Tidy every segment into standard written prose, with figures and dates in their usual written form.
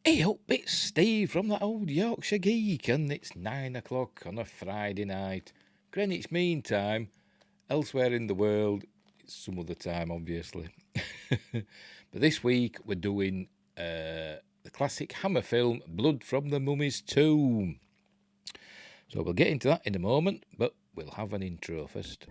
Hey up, it's Steve from that old Yorkshire geek, and it's 9 o'clock on a Friday night. Greenwich Mean Time. Elsewhere in the world, it's some other time, obviously. But this week we're doing the classic Hammer film, Blood from the Mummy's Tomb. So we'll get into that in a moment, but we'll have an intro first.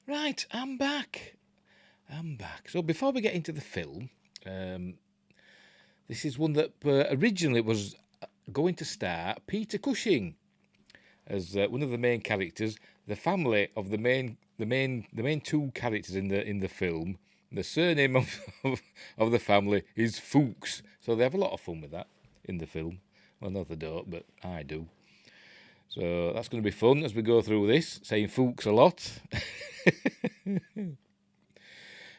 Right, I'm back. So before we get into the film, this is one that originally was going to star Peter Cushing as one of the main characters. The family of the main two characters in the film. The surname of the family is Fuchs, so they have a lot of fun with that in the film. Well, no, they don't, but I do. So that's going to be fun as we go through this, saying Fuchs a lot.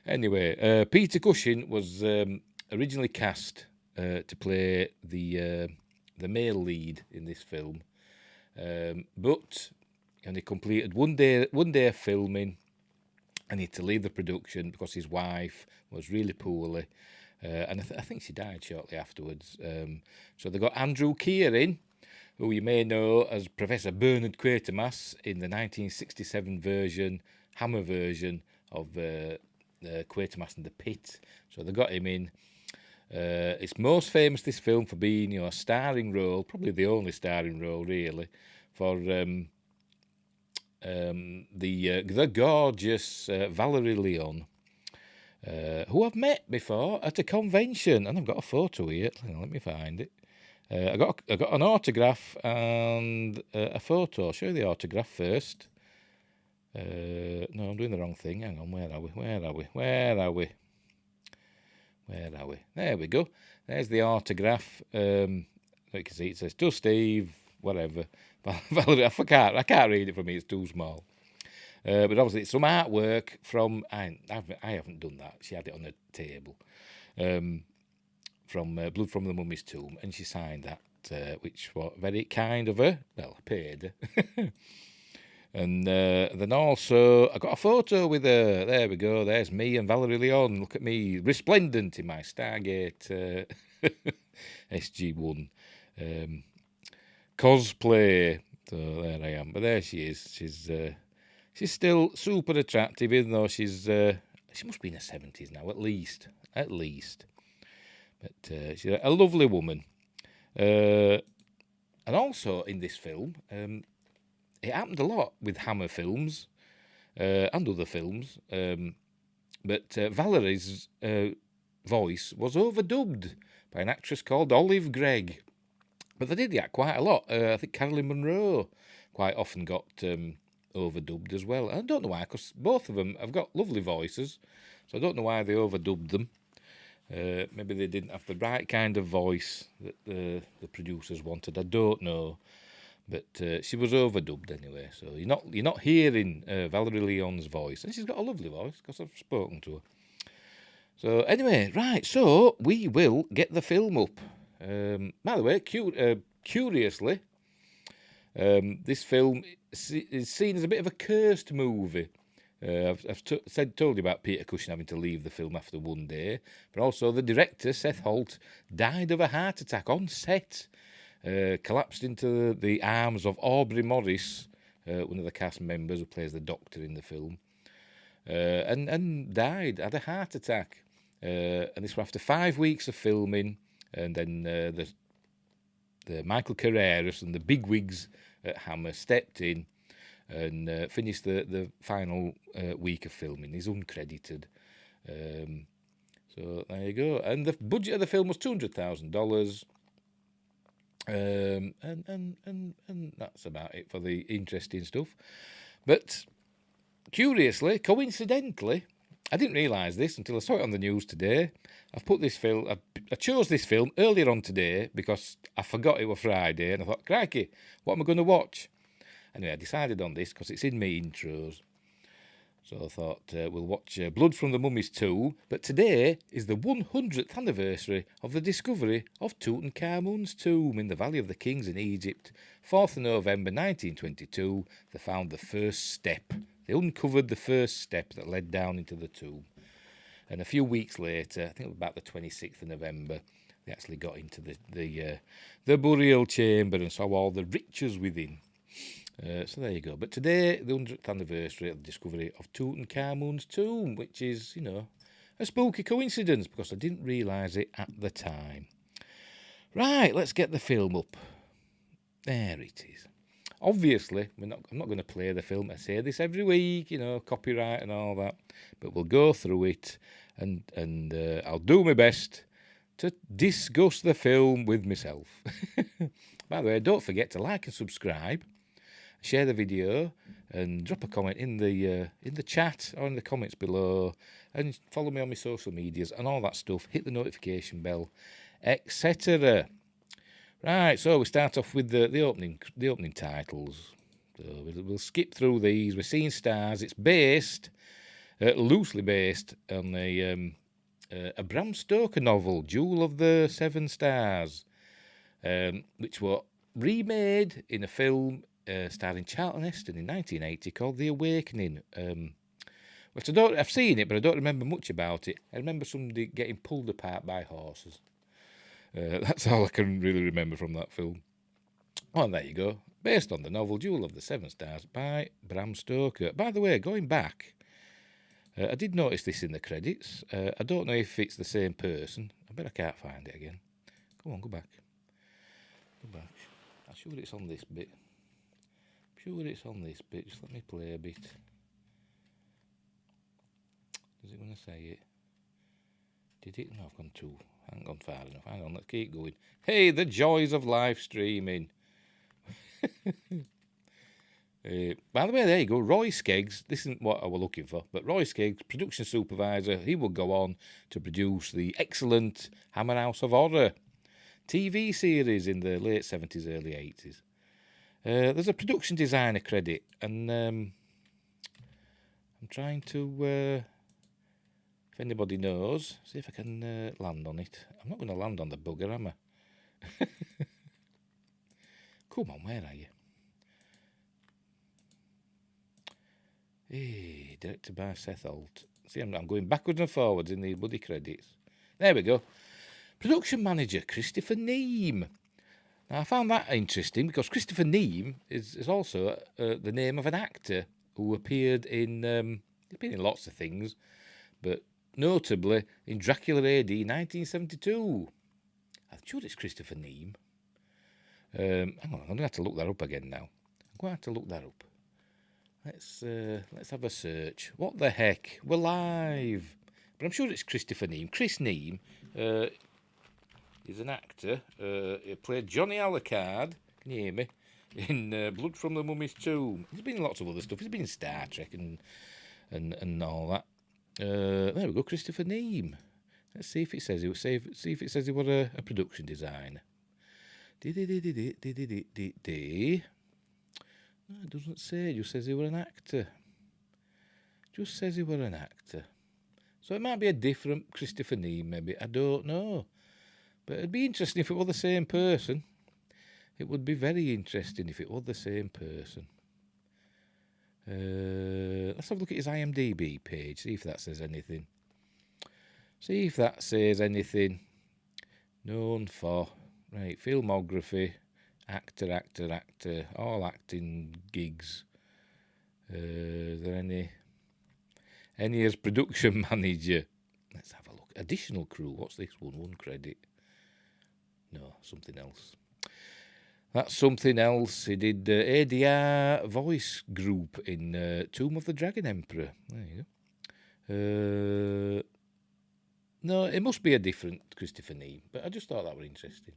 Anyway, Peter Cushing was originally cast to play the male lead in this film, but he completed one day of filming and he had to leave the production because his wife was really poorly, and I think she died shortly afterwards. So they got Andrew Keir in, who you may know as Professor Bernard Quatermass in the 1967 Hammer version of Quatermass and the Pit. So they got him in. It's most famous, this film, for being a starring role, probably the only starring role really, for the gorgeous Valerie Leon, who I've met before at a convention, and I've got a photo here. Let me find it. I got an autograph and a photo. I'll show you the autograph first. No, I'm doing the wrong thing. Hang on, where are we? There we go. There's the autograph. You can see it says, "To Steve," whatever. Valerie, I can't read it from here, it's too small. But obviously it's some artwork from, I haven't done that. She had it on the table. From Blood from the Mummy's Tomb, and she signed that, which was very kind of her. Well, I paid her. And then also, I got a photo with her. There we go. There's me and Valerie Leon. Look at me, resplendent in my Stargate SG-1 cosplay. So there I am. But there she is. She's still super attractive, even though she must be in her 70s now, at least. But she's a lovely woman. And also in this film, it happened a lot with Hammer films and other films. But Valerie's voice was overdubbed by an actress called Olive Gregg. But they did that quite a lot. I think Caroline Munro quite often got overdubbed as well. I don't know why, because both of them have got lovely voices. So I don't know why they overdubbed them. Maybe they didn't have the right kind of voice that the producers wanted. I don't know, but she was overdubbed anyway. So you're not hearing Valerie Leon's voice, and she's got a lovely voice because I've spoken to her. So anyway, right. So we will get the film up. By the way, curiously, this film is seen as a bit of a cursed movie. I've told you about Peter Cushing having to leave the film after one day, but also the director, Seth Holt, died of a heart attack on set, collapsed into the arms of Aubrey Morris, one of the cast members who plays the doctor in the film, and died, had a heart attack. And this was after 5 weeks of filming, and then the Michael Carreras and the bigwigs at Hammer stepped in and finished the final week of filming. He's uncredited. So there you go. And the budget of the film was $200,000. And that's about it for the interesting stuff. But curiously, coincidentally, I didn't realise this until I saw it on the news today. I chose this film earlier on today because I forgot it was Friday, and I thought, crikey, what am I going to watch? Anyway, I decided on this because it's in my intros. So I thought we'll watch Blood from the Mummy's Tomb. But today is the 100th anniversary of the discovery of Tutankhamun's tomb in the Valley of the Kings in Egypt. 4th of November 1922, they found the first step. They uncovered the first step that led down into the tomb. And a few weeks later, I think it was about the 26th of November, they actually got into the burial chamber and saw all the riches within. So there you go. But today, the 100th anniversary of the discovery of Tutankhamun's tomb, which is, a spooky coincidence because I didn't realise it at the time. Right, let's get the film up. There it is. Obviously, I'm not going to play the film. I say this every week, copyright and all that. But we'll go through it and I'll do my best to discuss the film with myself. By the way, don't forget to like and subscribe. Share the video and drop a comment in the chat or in the comments below, and follow me on my social medias and all that stuff. Hit the notification bell, etc. Right, so we start off with the opening titles. So we'll skip through these. We're seeing stars. It's based loosely based on a Bram Stoker novel, Jewel of the Seven Stars, which was remade in a film. Starring Charlton Heston in 1980 called The Awakening. Which I've seen it, but I don't remember much about it. I remember somebody getting pulled apart by horses. That's all I can really remember from that film. Oh, and there you go. Based on the novel Jewel of the Seven Stars by Bram Stoker. By the way, going back, I did notice this in the credits. I don't know if it's the same person. I bet I can't find it again. Come on, go back. Go back. I'm sure it's on this bit. Just let me play a bit. Does it want to say it? Did it? No, I haven't gone far enough. Hang on, let's keep going. Hey, the joys of live streaming. By the way, there you go. Roy Skeggs, this isn't what I was looking for, but Roy Skeggs, production supervisor, he will go on to produce the excellent Hammer House of Horror TV series in the late 70s, early 80s. There's a production designer credit, and I'm trying to, if anybody knows, see if I can land on it. I'm not going to land on the bugger, am I? Come on, where are you? Hey, directed by Seth Holt. See, I'm going backwards and forwards in the bloody credits. There we go. Production manager, Christopher Neame. Now, I found that interesting because Christopher Neame is also the name of an actor who appeared in lots of things, but notably in Dracula AD 1972. I'm sure it's Christopher Neame. Hang on, I'm going to have to look that up again now. I'm going to have to look that up. Let's have a search. What the heck? We're live. But I'm sure it's Christopher Neame. Chris Neame. He's an actor. He played Johnny Alucard, can you hear me, in Blood from the Mummy's Tomb. He's been in lots of other stuff. He's been in Star Trek and all that. There we go, Christopher Neame. Let's see if it says he was a production designer. No, it doesn't say. It just says he was an actor. So it might be a different Christopher Neame, maybe. I don't know. But it'd be interesting if it were the same person. It would be very interesting if it were the same person. Let's have a look at his IMDb page, see if that says anything. Known for, right, filmography, actor, all acting gigs. Is there any as production manager? Let's have a look. Additional crew, what's this one? One credit. No, something else. That's something else. He did ADR voice group in Tomb of the Dragon Emperor. There you go. No, it must be a different Christopher Neame, but I just thought that were interesting.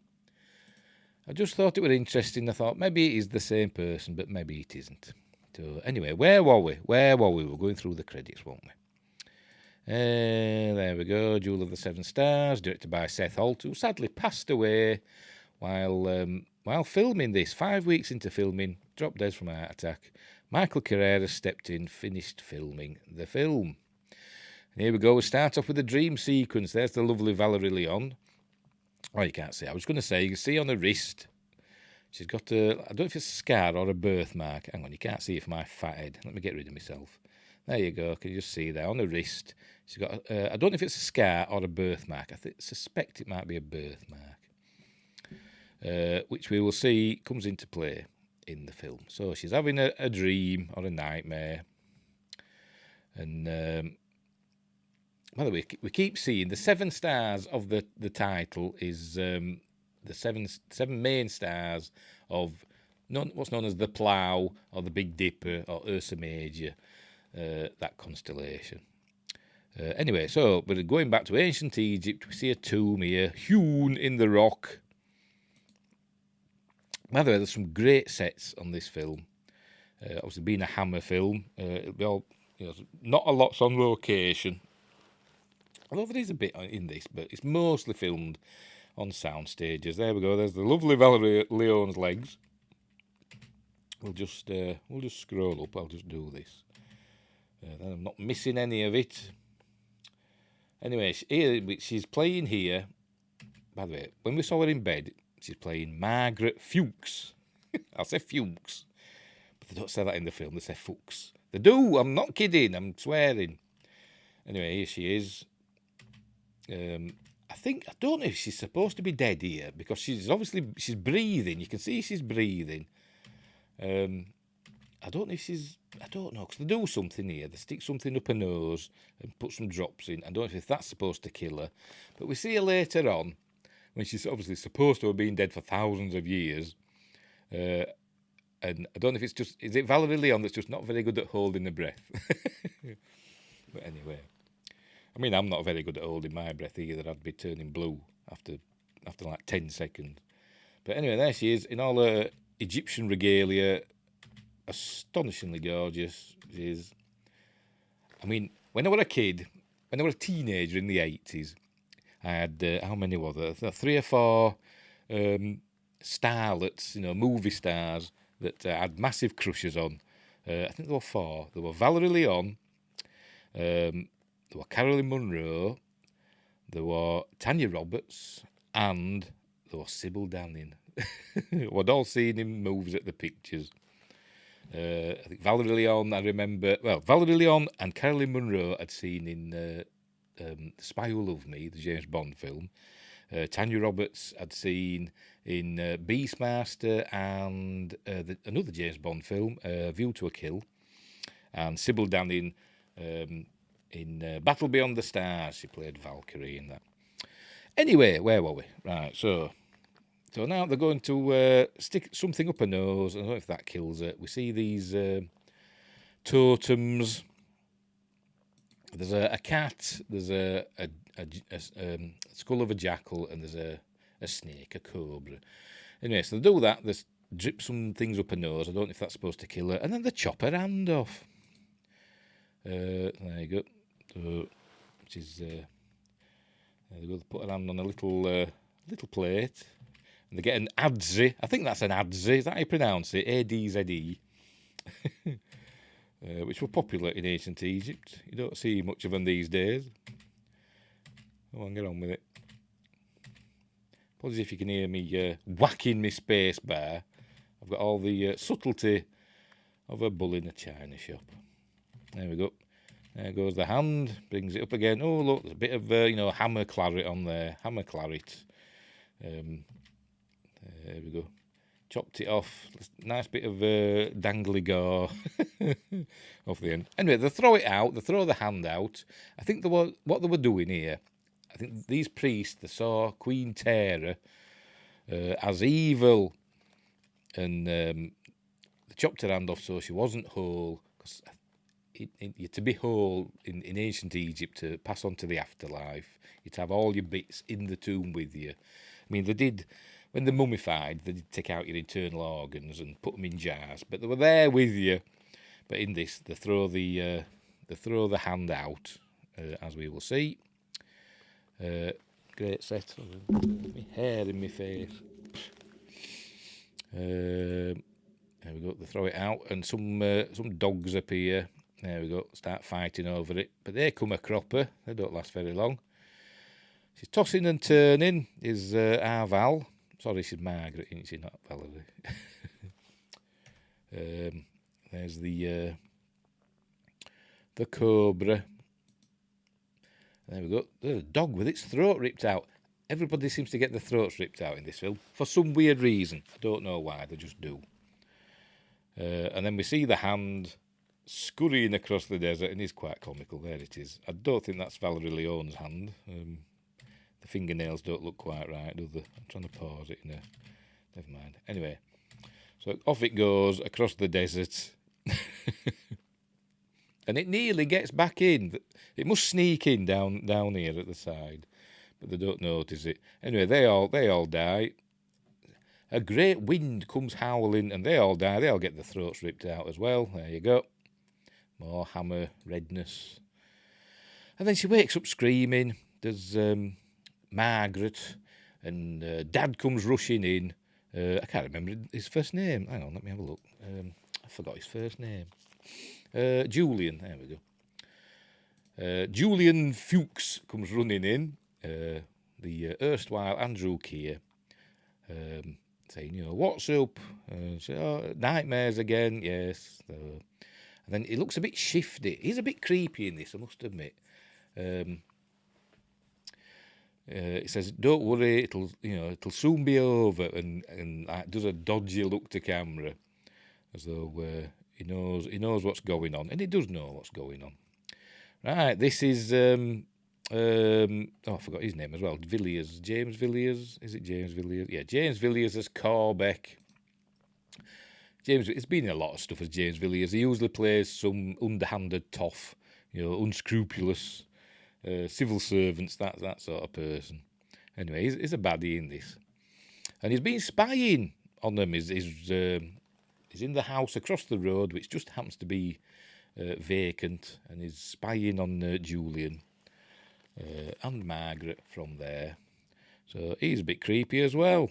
I thought maybe it is the same person, but maybe it isn't. So anyway, where were we? We were going through the credits, weren't we? There we go. Jewel of the Seven Stars, directed by Seth Holt, who sadly passed away while filming this. 5 weeks into filming, dropped dead from a heart attack. Michael Carrera stepped in, finished filming the film. And here we go. We start off with a dream sequence. There's the lovely Valerie Leon. Oh, you can't see. I was going to say, you can see on her wrist, she's got a, I don't know if it's a scar or a birthmark. Hang on, you can't see it from my fat head. Let me get rid of myself. There you go. Can you just see there on her wrist? She's got, I don't know if it's a scar or a birthmark. I suspect it might be a birthmark, which we will see comes into play in the film. So she's having a dream or a nightmare. And by the way, we keep seeing the 7 stars of the title is the seven main stars of what's known as the Plough or the Big Dipper or Ursa Major, that constellation. Anyway, so we're going back to ancient Egypt. We see a tomb here, hewn in the rock. By the way, there's some great sets on this film. Obviously, being a Hammer film, it'll be all, not a lot's on location. Although there is a bit in this, but it's mostly filmed on sound stages. There we go. There's the lovely Valerie Leon's legs. We'll just scroll up. I'll just do this. Then I'm not missing any of it. Anyway, she's playing here. By the way, when we saw her in bed, she's playing Margaret Fuchs. I'll say Fuchs, but they don't say that in the film. They say Fuchs. They do. I'm not kidding. I'm swearing. Anyway, here she is. I don't know if she's supposed to be dead here because she's breathing. You can see she's breathing. I don't know because they do something here. They stick something up her nose and put some drops in. I don't know if that's supposed to kill her, but we see her later on when she's obviously supposed to have been dead for thousands of years. And I don't know if is it Valerie Leon that's just not very good at holding her breath. But anyway. I mean, I'm not very good at holding my breath either. I'd be turning blue after like 10 seconds. But anyway, there she is in all her Egyptian regalia. Astonishingly gorgeous. She is. I mean, when I was a kid, when I was a teenager in the 80s, I had, how many were there? 3 or 4 starlets, movie stars that I had massive crushes on. I think there were 4. There were Valerie Leon, there were Caroline Munro, there were Tanya Roberts, and there was Sybil Danning. We'd all seen in movies at the pictures. I think Valerie Leon, I remember... Well, Valerie Leon and Caroline Munro I'd seen in The Spy Who Loved Me, the James Bond film. Tanya Roberts I'd seen in Beastmaster and another James Bond film, View to a Kill. And Sybil Danning... in Battle Beyond the Stars, she played Valkyrie in that. Anyway, where were we? Right, so now they're going to stick something up her nose. I don't know if that kills her. We see these totems. There's a cat. There's a skull of a jackal, and there's a snake, a cobra. Anyway, so they do that. They drip some things up her nose. I don't know if that's supposed to kill her, and then they chop her hand off. There you go. So, which is there they go. They put her hand on a little plate, and they get an adze. I think that's an adze. Is that how you pronounce it? A-D-Z-E. Which were popular in ancient Egypt. You don't see much of them these days. Go on, get on with it. Apologies if you can hear me whacking my space bar. I've got all the subtlety of a bull in a china shop. There we go. There goes the hand. Brings it up again. Oh, look, there's a bit of, hammer claret on there. Hammer claret. There we go. Chopped it off. Nice bit of dangly gore off the end. Anyway, they throw it out. They throw the hand out. I think what they were doing here, I think these priests, they saw Queen Tara as evil. And they chopped her hand off so she wasn't whole. Because to be whole in ancient Egypt, to pass on to the afterlife, you'd have all your bits in the tomb with you. I mean, they did, when they're mummified, they did take out your internal organs and put them in jars, but they were there with you. But in this, they throw the hand out, as we will see. Great set. My hair in my face. There we go. They throw it out, and some dogs appear. There we go. Start fighting over it, but they come a cropper. They don't last very long. She's tossing and turning. Is our Val? Sorry, she's Margaret, isn't she? Not Valerie. There's the cobra. There we go. There's a dog with its throat ripped out. Everybody seems to get their throats ripped out in this film for some weird reason. I don't know why. They just do. And then we see the hand scurrying across the desert, and it's quite comical. There it is. I don't think that's Valerie Leon's hand. The fingernails don't look quite right, do they? I'm trying to pause it. Never mind. Anyway, so off it goes across the desert. And it nearly gets back in. It must sneak in down here at the side, but they don't notice it. Anyway, they all die. A great wind comes howling, and they all die. They all get their throats ripped out as well. There you go. More hammer redness. And then she wakes up screaming. There's Margaret, and Dad comes rushing in. I can't remember his first name. Hang on, let me have a look. I forgot his first name. Julian, there we go. Julian Fuchs comes running in, the erstwhile Andrew Keir, saying, what's up? Nightmares again, yes. And then he looks a bit shifty. He's a bit creepy in this, I must admit. He says, "Don't worry, it'll soon be over," and does a dodgy look to camera, as though he knows what's going on, and he does know what's going on. Right, this is I forgot his name as well. Villiers, James Villiers. Is it James Villiers? Yeah, James Villiers as Corbeck. It's been in a lot of stuff as James Villiers. He usually plays some underhanded toff, unscrupulous. Civil servants, that sort of person. Anyway, he's a baddie in this, and he's been spying on them. He's in the house across the road, which just happens to be vacant, and he's spying on Julian and Margaret from there. So he's a bit creepy as well,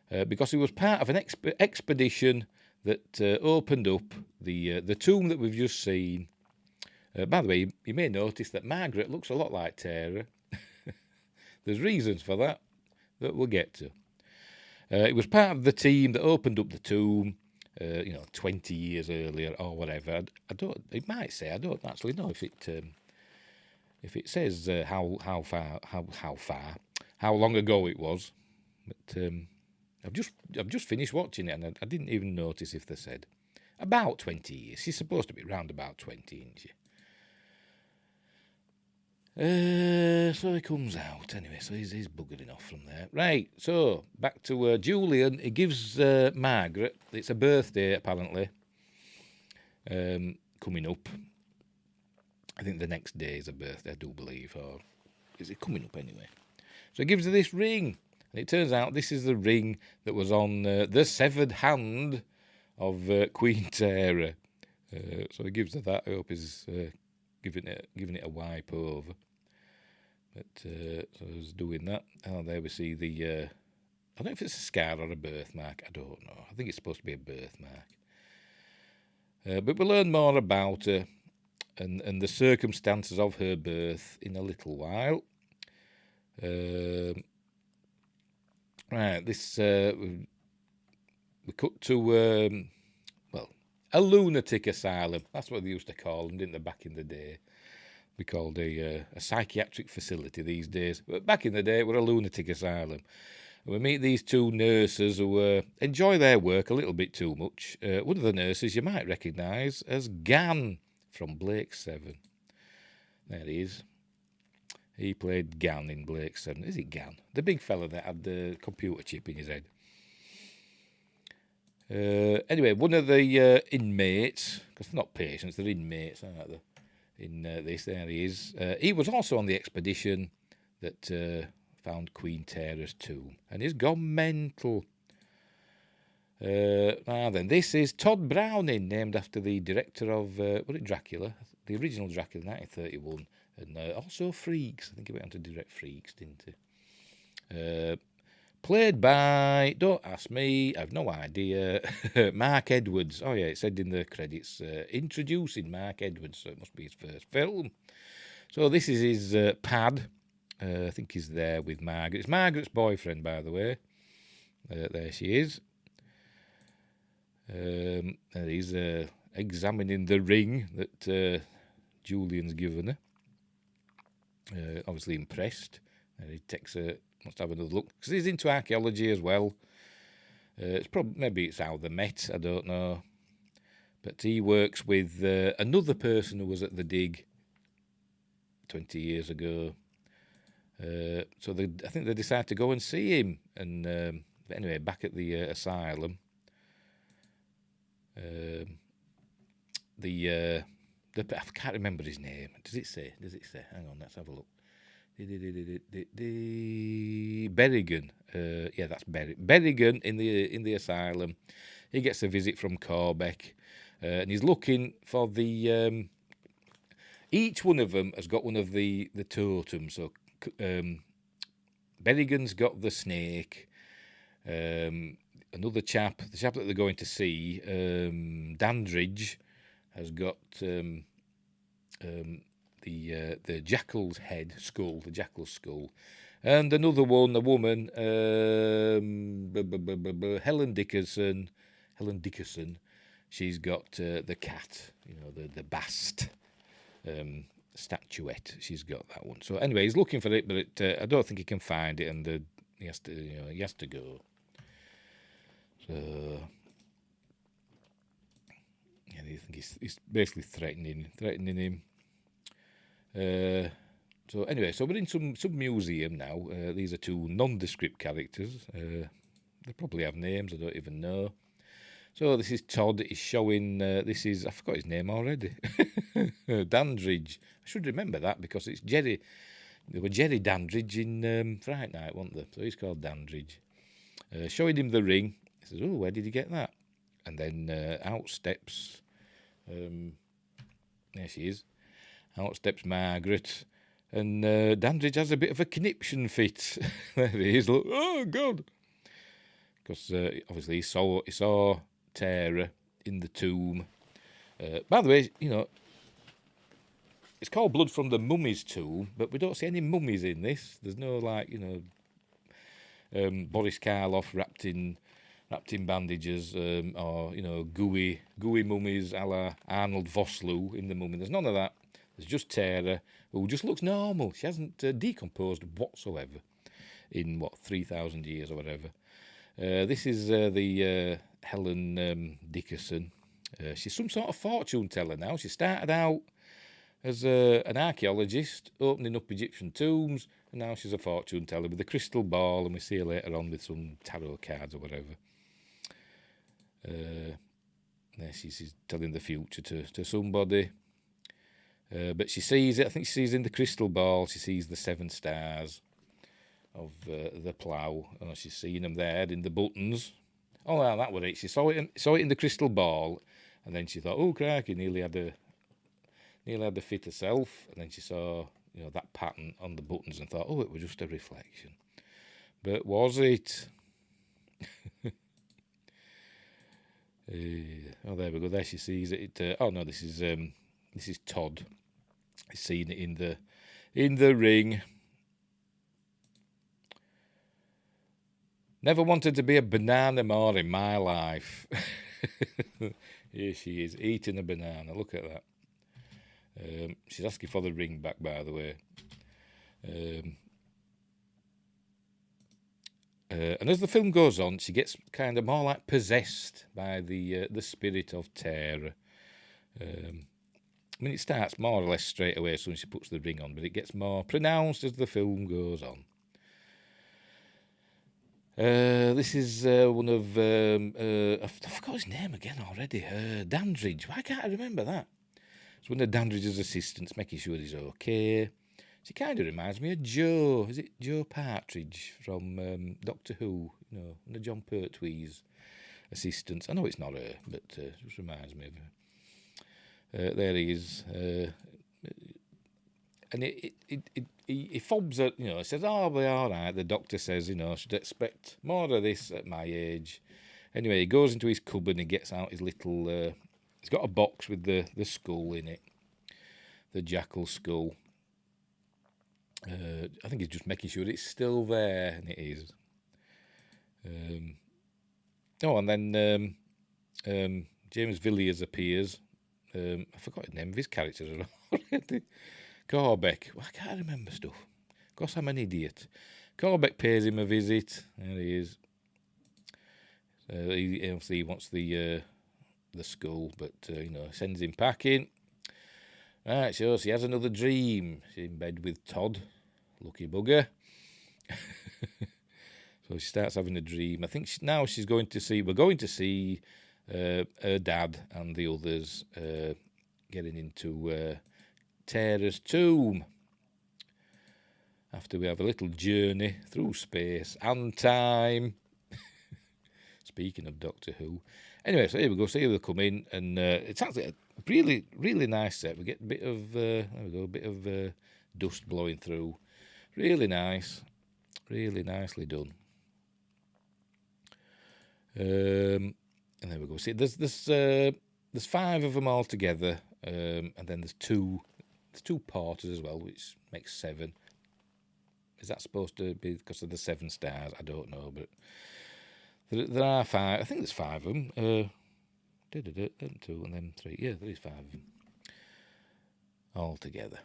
because he was part of an expedition that opened up the tomb that we've just seen. By the way, you may notice that Margaret looks a lot like Tara. There's reasons for that we'll get to. It was part of the team that opened up the tomb, 20 years earlier or whatever. It might say. I don't actually know if it says how long ago it was. But I've just finished watching it, and I didn't even notice if they said about 20 years. She's supposed to be round about 20, isn't she? So he comes out anyway, so he's buggering off from there. Right, so back to Julian. He gives Margaret, it's a birthday apparently, coming up. I think the next day is a birthday, I do believe, or is it coming up anyway? So he gives her this ring, and it turns out this is the ring that was on the severed hand of Queen Tara. So he gives her that. I hope he's giving it a wipe over. But so he's doing that. Oh, there we see the. I don't know if it's a scar or a birthmark. I don't know. I think it's supposed to be a birthmark. But we'll learn more about her and the circumstances of her birth in a little while. Right, this we cut to a lunatic asylum. That's what they used to call them, didn't they, back in the day? We called a psychiatric facility these days. But back in the day, it was a lunatic asylum. And we meet these two nurses who enjoy their work a little bit too much. One of the nurses you might recognise as Gan from Blake 7. There he is. He played Gan in Blake 7. Is it Gan? The big fella that had the computer chip in his head. Anyway, one of the inmates, because they're not patients, they're inmates, aren't they? In this, there he is. He was also on the expedition that found Queen Tara's tomb, and he's gone mental. Then this is Todd Browning, named after the director of was it Dracula, the original Dracula, 1931, and also Freaks. I think he went on to direct Freaks, didn't he? Played by, don't ask me, I've no idea, Mark Edwards. Oh yeah, it said in the credits, introducing Mark Edwards, so it must be his first film. So this is his pad. I think he's there with Margaret. It's Margaret's boyfriend, by the way. There she is. And he's examining the ring that Julian's given her. Obviously impressed. He takes a, must have another look, because he's into archaeology as well. It's probably, maybe it's how they met, I don't know. But he works with another person who was at the dig 20 years ago. So I think they decide to go and see him. And but anyway, back at the asylum, I can't remember his name. Does it say? Hang on, let's have a look. Berrigan. Yeah, that's Berrigan in the asylum. He gets a visit from Corbeck, and he's looking for the. Each one of them has got one of the totems. So Berrigan's got the snake. Another chap, the chap that they're going to see, Dandridge, has got the jackal's head skull, the jackal's skull, and another one, a woman, Helen Dickerson. She's got the cat, the bast statuette. She's got that one. So anyway, he's looking for it, but I don't think he can find it, and he has to go. So yeah, I think he's basically threatening him. So anyway, so we're in some museum now. These are two nondescript characters. They probably have names, I don't even know. So this is Todd. He's showing. This is, I forgot his name already. Dandridge. I should remember that because it's Jerry. There were Jerry Dandridge in Fright Night, weren't there? So he's called Dandridge. Showing him the ring. He says, "Oh, where did you get that?" And then out steps. There she is. Out steps Margaret, and Dandridge has a bit of a conniption fit. There he is. Look, oh God! Because obviously he saw Tara in the tomb. By the way, it's called Blood from the Mummy's Tomb, but we don't see any mummies in this. There's no Boris Karloff wrapped in bandages, or gooey mummies a la Arnold Vosloo in The Mummy. There's none of that. There's just Tara, who just looks normal. She hasn't decomposed whatsoever in 3,000 years or whatever. This is the Helen Dickerson. She's some sort of fortune teller now. She started out as an archaeologist, opening up Egyptian tombs, and now she's a fortune teller with a crystal ball, and we see her later on with some tarot cards or whatever. There she's telling the future to somebody. But she sees it. I think she sees in the crystal ball, she sees the 7 stars of the plough. Oh, she's seeing them there in the buttons. Oh, well, that was it. She saw it in the crystal ball, and then she thought, oh, crikey, nearly had the fit herself. And then she saw, that pattern on the buttons and thought, oh, it was just a reflection. But was it? Oh, there we go. There she sees it. Oh no, this is Todd. He's seen it in the ring. Never wanted to be a banana more in my life. Here she is, eating a banana. Look at that. She's asking for the ring back, by the way. And as the film goes on, she gets kind of more like possessed by the spirit of terror. It starts more or less straight away as soon as she puts the ring on, but it gets more pronounced as the film goes on. This is one of... I forgot his name again already. Dandridge. Why can't I remember that? It's one of Dandridge's assistants, making sure he's okay. She kind of reminds me of Joe. Is it Joe Partridge from Doctor Who? No, one of John Pertwee's assistants. I know it's not her, but it just reminds me of her. There he is. And it he fobs her, you know, he says, "Oh, we're all right." The doctor says, you know, I should expect more of this at my age. Anyway, he goes into his cupboard and he gets out his little, he's got a box with the skull in it, the jackal skull. I think he's just making sure it's still there, and it is. And then James Villiers appears. I forgot the name of his character already. Corbeck. Well, I can't remember stuff. Of course, I'm an idiot. Corbeck pays him a visit. There he is. He wants the skull, but sends him packing. Right, so she has another dream. She's in bed with Todd. Lucky bugger. So she starts having a dream. I think now she's going to see. We're going to see her dad and the others getting into Tara's tomb. After we have a little journey through space and time. Speaking of Doctor Who. Anyway, so here we go. See how they come in, and it's actually a really, really nice set. We get a bit of a bit of dust blowing through. Really nice, really nicely done. And there we go. See, there's 5 of them all together, and then there's two porters as well, which makes 7. Is that supposed to be because of the 7 stars? I don't know, but there are 5. I think there's 5 of them. 2 and then 3. Yeah, there is 5 of them all together.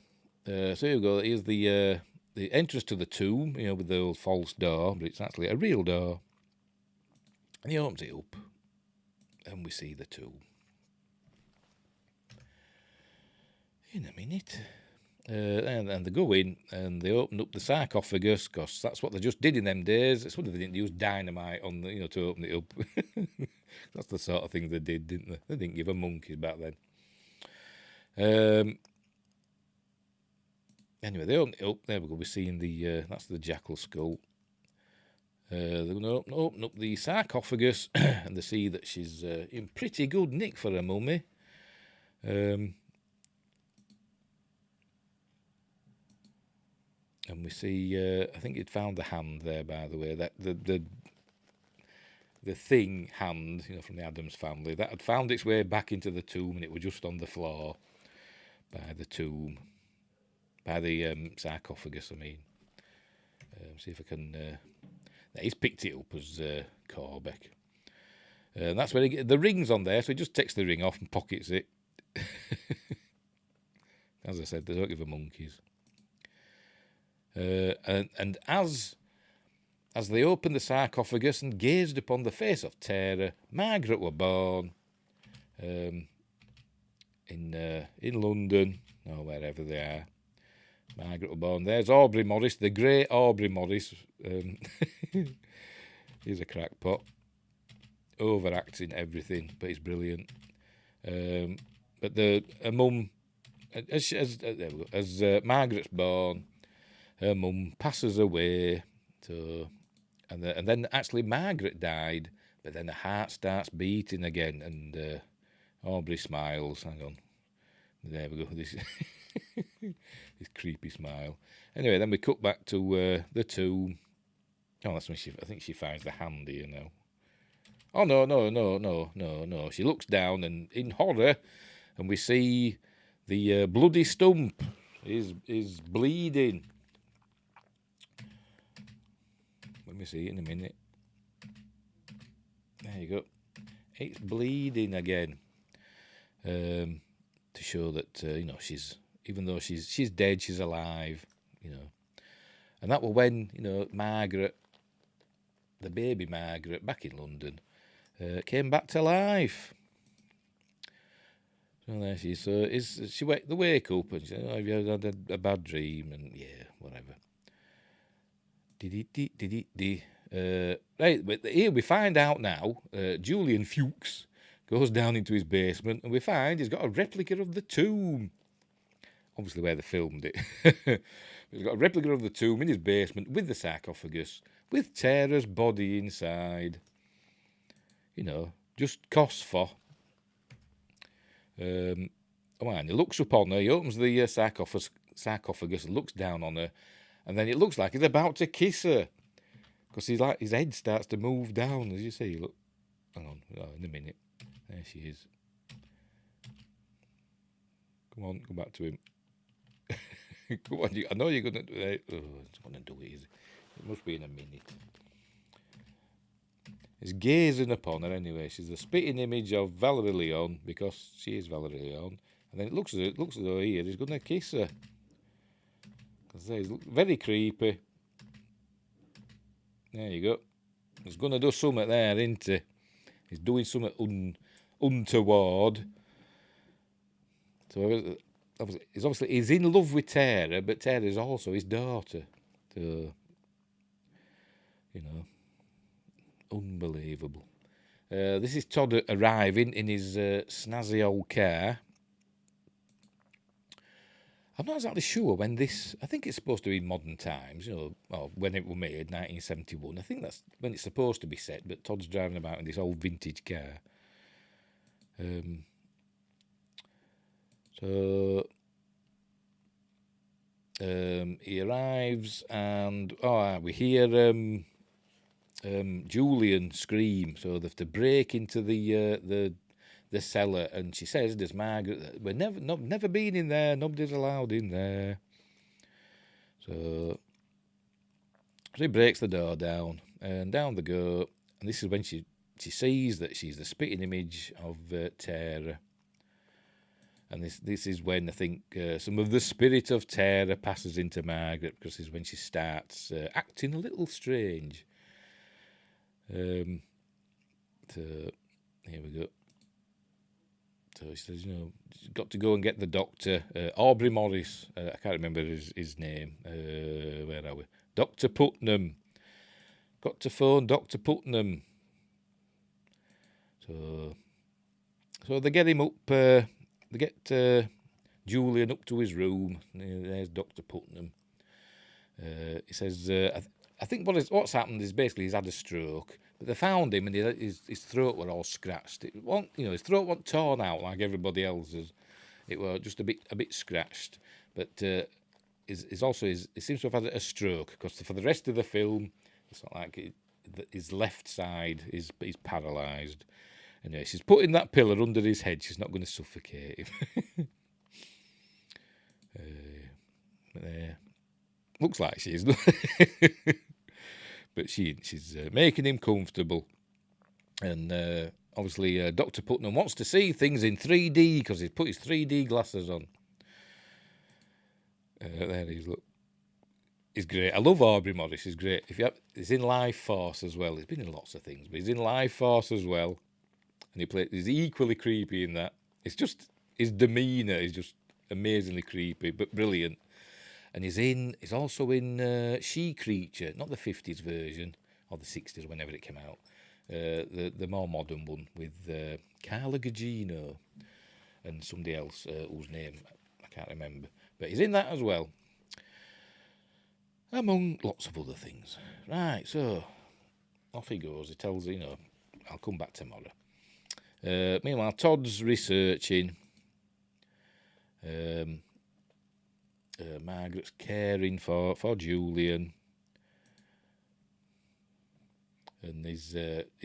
So here we go. Here's the entrance to the tomb, with the old false door, but it's actually a real door. And he opens it up, and we see the tomb. In a minute. And they go in, and they open up the sarcophagus, because that's what they just did in them days. It's wonder they didn't use dynamite on the, to open it up. That's the sort of thing they did, didn't they? They didn't give a monkeys back then. Anyway, they open it up. There we go. We're seeing that's the jackal skull. They're going to open up the sarcophagus, and they see that she's in pretty good nick for a mummy. And we see, I think he'd found the hand there, by the way. That the thing hand, from the Addams family, that had found its way back into the tomb, and it was just on the floor by the tomb, by the sarcophagus. I mean, see if I can. He's picked it up as Corbeck, and that's where the ring's on there. So he just takes the ring off and pockets it. As I said, they don't give a monkeys. And as they opened the sarcophagus and gazed upon the face of Tara, Margaret were born in London, or wherever they are. Margaret were born. There's Aubrey Morris, the great Aubrey Morris. He's a crackpot. Overacting everything, but he's brilliant. But her mum, as Margaret's born, her mum passes away, and then actually Margaret died, but then her heart starts beating again, and Aubrey smiles. Hang on, there we go. This creepy smile. Anyway, then we cut back to the tomb. Oh, that's when I think she finds the hand here now. Oh no! She looks down, and in horror, and we see the bloody stump is bleeding. Let me see it in a minute. There you go. It's bleeding again. To show that she's, even though she's dead, she's alive. And that was when Margaret, the baby Margaret, back in London, came back to life. So there she is. So they wake up and she says, "Oh, have you had a bad dream?" And yeah, whatever. Right, but here we find out now, Julian Fuchs goes down into his basement, and we find he's got a replica of the tomb. Obviously where they filmed it. He's got a replica of the tomb in his basement with the sarcophagus, with Tara's body inside. Just costs for. And he looks upon her, he opens the sarcophagus, sarcophagus and looks down on her, and then it looks like he's about to kiss her, because his head starts to move down, as you see. Look, hang on, in a minute. There she is. Come on, go back to him. Come on, I know you're going to do it. Oh, it's going to do it, is it? It must be in a minute. He's gazing upon her anyway. She's the spitting image of Valerie Leon, because she is Valerie Leon. And then it looks as though he's going to kiss her. Because he's very creepy. There you go. He's going to do something there, isn't he? He's doing something untoward. So he's in love with Tara, but Tara's also his daughter. So, unbelievable. This is Todd arriving in his snazzy old car. I'm not exactly sure when this... I think it's supposed to be modern times, or when it was made, 1971. I think that's when it's supposed to be set, but Todd's driving about in this old vintage car. He arrives, and we hear Julian scream. So they have to break into the cellar, and she says, "There's Margaret. We're never been in there. Nobody's allowed in there." So he breaks the door down, and down they go. And this is when she sees that she's the spitting image of Tara. And this is when I think some of the spirit of Tara passes into Margaret, because this is when she starts acting a little strange. So here we go. So she says, she's got to go and get the doctor. Aubrey Morris, I can't remember his name. Where are we? Dr. Putnam. Got to phone Dr. Putnam. So they get him up. They get Julian up to his room. There's Dr. Putnam. He says, I think what's happened is basically he's had a stroke. But they found him, and his throat were all scratched. His throat wasn't torn out like everybody else's. It was just a bit scratched. But it seems to have had a stroke, because for the rest of the film, it's not like his left side is paralysed. Anyway, she's putting that pillar under his head. She's not going to suffocate him. Looks like she is. But she's making him comfortable. And obviously Dr. Putnam wants to see things in 3D, because he's put his 3D glasses on. There he is, look. He's great. I love Aubrey Morris. He's great. He's in Life Force as well. He's been in lots of things, but he's in Life Force as well. And he's equally creepy in that. It's just his demeanour is just amazingly creepy, but brilliant. And he's also in She Creature, not the 50s version, or the 60s, whenever it came out. The more modern one with Carla Gugino and somebody else whose name I can't remember. But he's in that as well, among lots of other things. Right, so off he goes. He tells her, I'll come back tomorrow. Meanwhile, Todd's researching. Margaret's caring for Julian. And his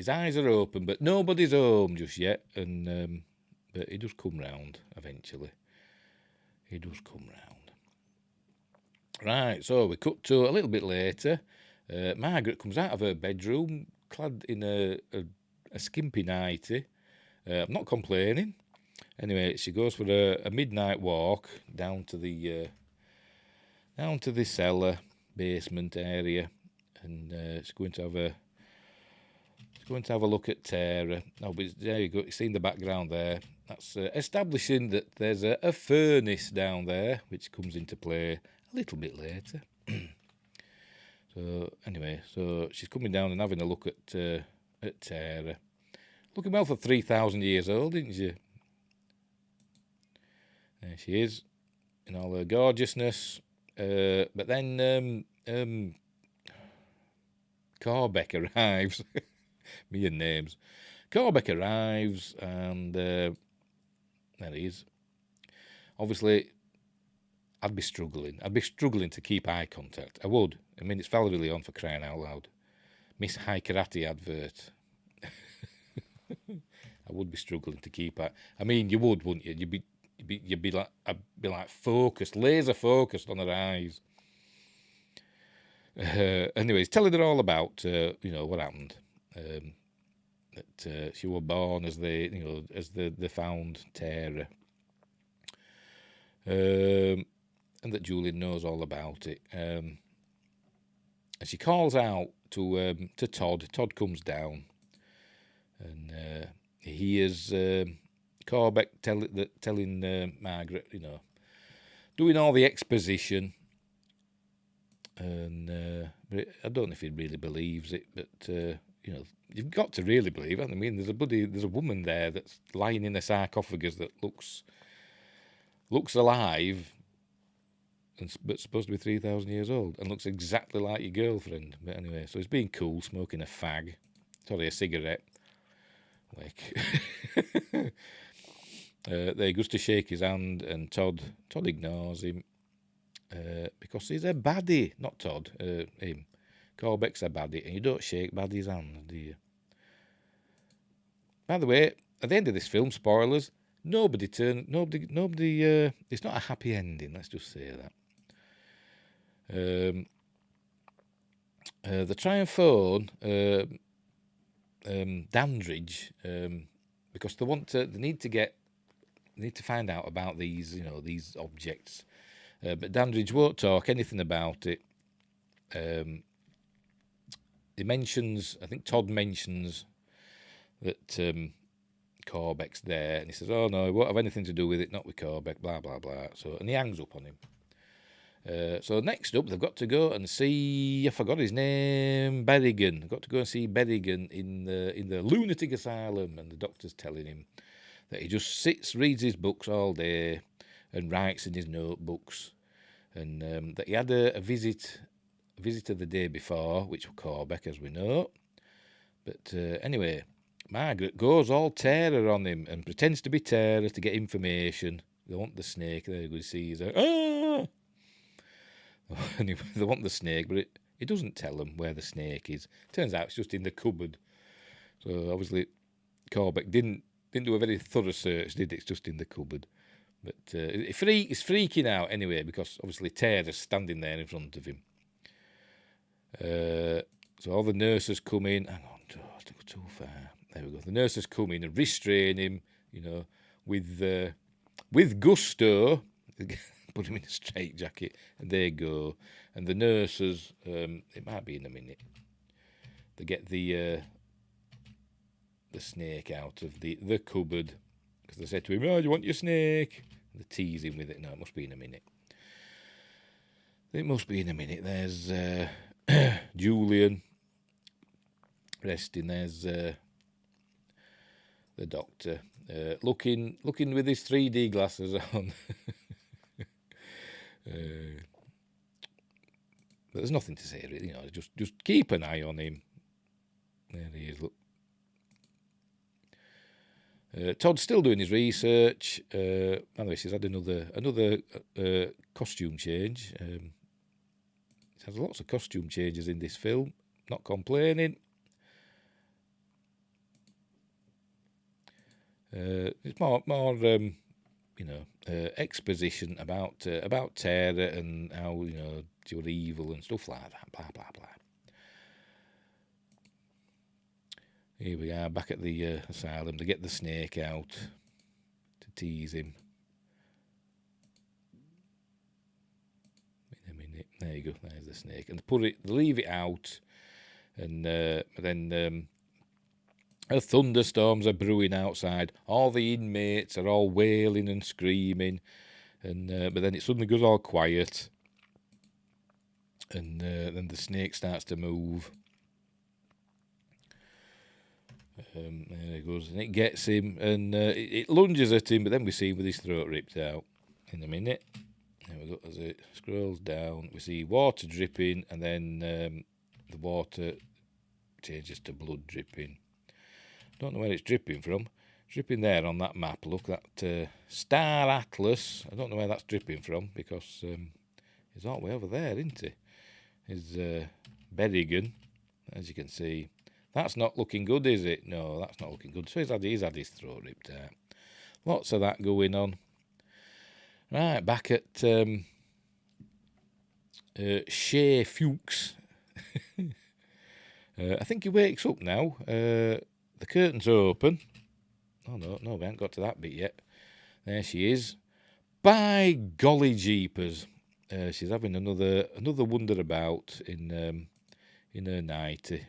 eyes are open, but nobody's home just yet. And but he does come round eventually. He does come round. Right, so we cut to a little bit later. Margaret comes out of her bedroom clad in a skimpy nightie. I'm not complaining. Anyway, she goes for a midnight walk down to the cellar basement area, and she's going to have a look at Tara. Oh, but there you go. You see in the background there. That's establishing that there's a furnace down there, which comes into play a little bit later. So anyway, she's coming down and having a look at Tara. Looking well for 3,000 years old, isn't she? There she is, in all her gorgeousness. But then Corbeck arrives. Me and names. Corbeck arrives, and there he is. Obviously, I'd be struggling. I'd be struggling to keep eye contact. I would. I mean, it's Valerie Leon, for crying out loud. Miss High Karate advert. I would be struggling to keep eye. I mean, you would, wouldn't you? You'd be like, I'd be like focused, laser focused on her eyes. Anyways, telling her all about, what happened. That she was born as the found terror. And that Julian knows all about it. And she calls out to Todd. Todd comes down, and he hears Corbeck telling Margaret, doing all the exposition. And but I don't know if he really believes it, but you've got to really believe it. I mean, there's a woman there that's lying in a sarcophagus that looks alive, but supposed to be 3,000 years old, and looks exactly like your girlfriend. But anyway, so he's being cool, smoking a cigarette. Like, there he goes to shake his hand, and Todd ignores him because he's a baddie. Not Todd, him. Corbeck's a baddie, and you don't shake baddies' hand, do you? By the way, at the end of this film, spoilers. Nobody. It's not a happy ending. Let's just say that. They try and phone Dandridge because they need to find out about these objects. But Dandridge won't talk anything about it. I think Todd mentions that Corbeck's there, and he says, "Oh no, it won't have anything to do with it, not with Corbeck, blah blah blah." So, and he hangs up on him. So next up, they've got to go and see, I forgot his name, Berrigan. They've got to go and see Berrigan in the lunatic asylum, and the doctor's telling him that he just reads his books all day, and writes in his notebooks, and that he had a visitor the day before, which was Corbeck, as we know. But anyway, Margaret goes all terror on him and pretends to be terror to get information. They want the snake. There he sees her. Ah! Anyway, they want the snake, but it doesn't tell them where the snake is. Turns out it's just in the cupboard. So obviously, Corbeck didn't do a very thorough search, did it? It's just in the cupboard. But he's freaking out anyway, because obviously Terror's standing there in front of him. So all the nurses come in. Hang on, don't go too far. There we go. The nurses come in and restrain him, with gusto. Put him in a straitjacket, and they go. And the nurses, it might be in a minute, they get the snake out of the cupboard, because they said to him, "Oh, do you want your snake?" And they tease him with it. No, it must be in a minute. It must be in a minute. There's Julian resting. There's the doctor looking with his 3D glasses on. But there's nothing to say, really. Just keep an eye on him. There he is. Look. Todd's still doing his research. By the way, she's had another costume change. It has lots of costume changes in this film. Not complaining. It's more exposition about terror and how you're evil and stuff like that. Blah blah blah. Here we are back at the asylum. They get the snake out to tease him. In a minute, there you go. There's the snake, and they leave it out, and then. Thunderstorms are brewing outside. All the inmates are all wailing and screaming, and but then it suddenly goes all quiet, and then the snake starts to move. There it goes, and it gets him, and it lunges at him, but then we see him with his throat ripped out. In a minute, there we go. As it scrolls down, we see water dripping, and then the water changes to blood dripping. Don't know where it's dripping from. Dripping there on that map. Look, that Star Atlas. I don't know where that's dripping from because he's all the way over there, isn't he? Is Berrigan, as you can see. That's not looking good, is it? No, that's not looking good. So he's had his throat ripped out. Lots of that going on. Right, back at Shea Fuchs. I think he wakes up now. The curtains are open. Oh, no, we haven't got to that bit yet. There she is. By golly jeepers. She's having another wander about in her nightie.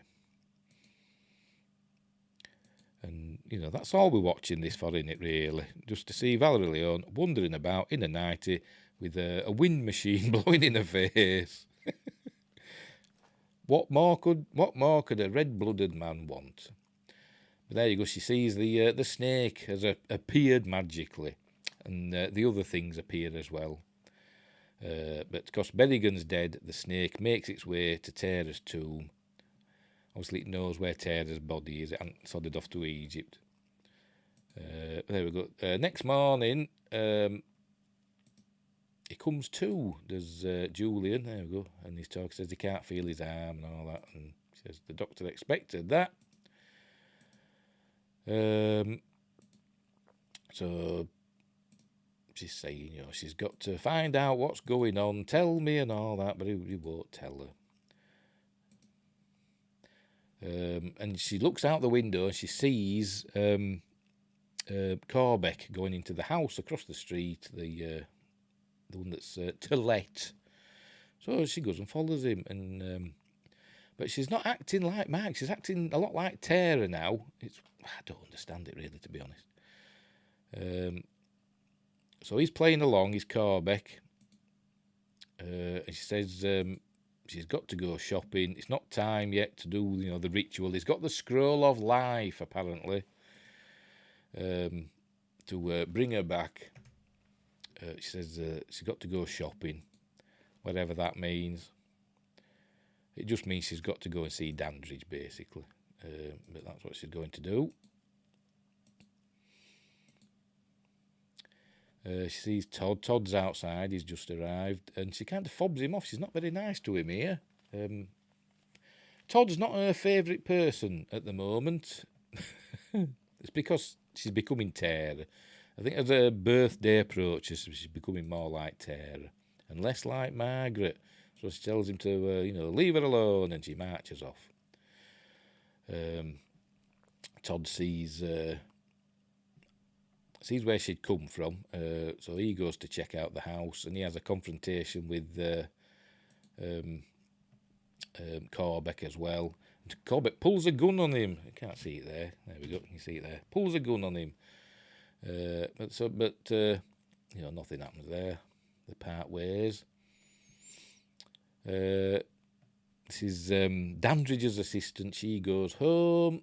And, that's all we're watching this for, innit, really? Just to see Valerie Leon wandering about in a nightie with a wind machine blowing in her face. What more could a red-blooded man want? But there you go. She sees the snake has appeared magically, and the other things appear as well. But because Berrigan's dead, the snake makes its way to Tara's tomb. Obviously, it knows where Tara's body is. It hasn't sodded off to Egypt. There we go. Next morning, he comes to. There's Julian. There we go. And he's talking. Says he can't feel his arm and all that. And he says the doctor expected that. So she's saying, she's got to find out what's going on. Tell me and all that, but he won't tell her. And she looks out the window and she sees Corbeck going into the house across the street, the one that's to let. So she goes and follows him, and but she's not acting like Mark. She's acting a lot like Tara now. I don't understand it really, to be honest. So he's playing along. He's Corbeck, and she says she's got to go shopping. It's not time yet to do, the ritual. He's got the scroll of life, apparently, to bring her back. She says she's got to go shopping, whatever that means. It just means she's got to go and see Dandridge, basically. But that's what she's going to do. She sees Todd. Todd's outside. He's just arrived. And she kind of fobs him off. She's not very nice to him here. Todd's not her favourite person at the moment. It's because she's becoming Tara. I think as her birthday approaches, she's becoming more like Tara and less like Margaret. So she tells him to, leave her alone, and she marches off. Todd sees where she'd come from, so he goes to check out the house, and he has a confrontation with Corbeck as well. And Corbeck pulls a gun on him. You can't see it there. There we go. You see it there. Pulls a gun on him. But nothing happens there. They part ways. This is Dandridge's assistant. She goes home,